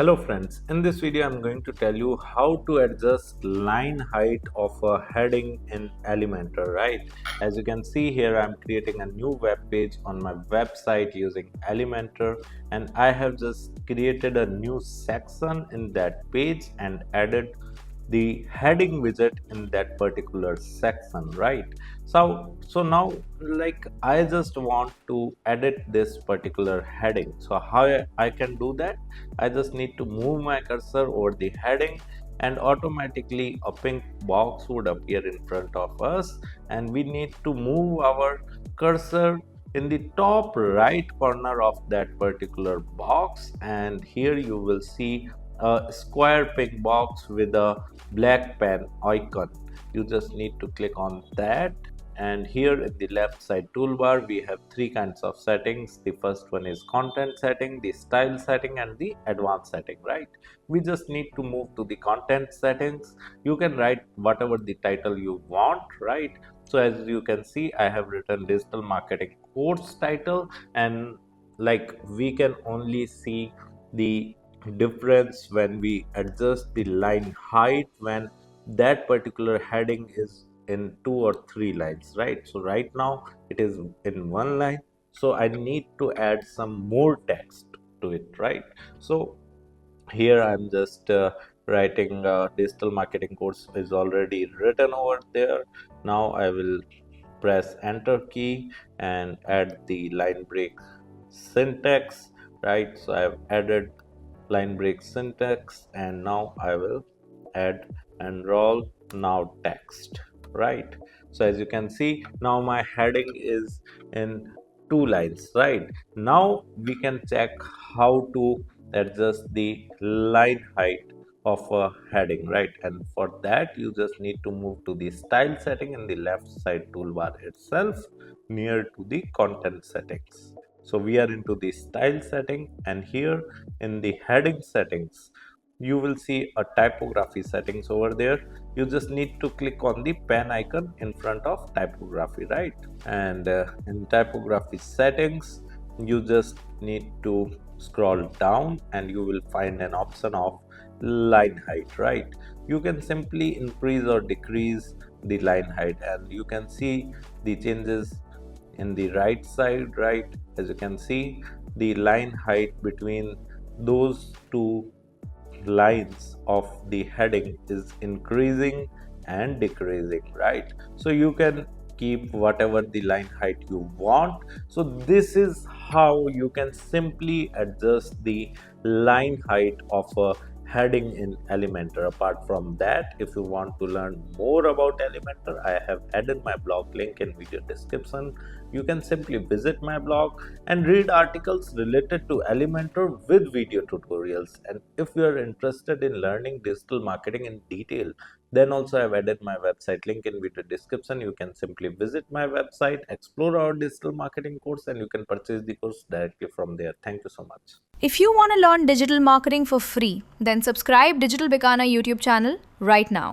Hello friends, in this video I'm going to tell you how to adjust line height of a heading in Elementor, right? As you can see here, I'm creating a new web page on my website using Elementor, and I have just created a new section in that page and added the heading widget in that particular section, right? So now, like, I just want to edit this particular heading. So how I can do that? I just need to move my cursor over the heading, and automatically a pink box would appear in front of us, and we need to move our cursor in the top right corner of that particular box, and here you will see a square pink box with a black pen icon. You just need to click on that, and here in the left side toolbar we have three kinds of settings. The first one is content setting, the style setting, and the advanced setting, right? We just need to move to the content settings. You can write whatever the title you want, right? So as you can see, I have written digital marketing course title, and like, we can only see the difference when we adjust the line height when that particular heading is in two or three lines, right? So right now it is in one line, so I need to add some more text to it, right? So here I'm just writing digital marketing course is already written over there. Now I will press enter key and add the line break syntax, right? So I've added line break syntax, and now I will add enroll now text, right? So as you can see, now my heading is in two lines, right? Now we can check how to adjust the line height of a heading, right? And for that you just need to move to the style setting in the left side toolbar itself, near to the content settings. So we are into the style setting, and here in the heading settings you will see a typography settings over there. You just need to click on the pen icon in front of typography, right? And in typography settings you just need to scroll down and you will find an option of line height, right? You can simply increase or decrease the line height, and you can see the changes in the right side, right? As you can see, the line height between those two lines of the heading is increasing and decreasing, right? So you can keep whatever the line height you want. So this is how you can simply adjust the line height of a heading in Elementor. Apart from that, if you want to learn more about Elementor, I have added my blog link in video description. You can simply visit my blog and read articles related to Elementor with video tutorials. And if you are interested in learning digital marketing in detail, then also I've added my website link in video description. You can simply visit my website, explore our digital marketing course, and you can purchase the course directly from there. Thank you so much. If you want to learn digital marketing for free, then subscribe Digital Bikana YouTube channel right now.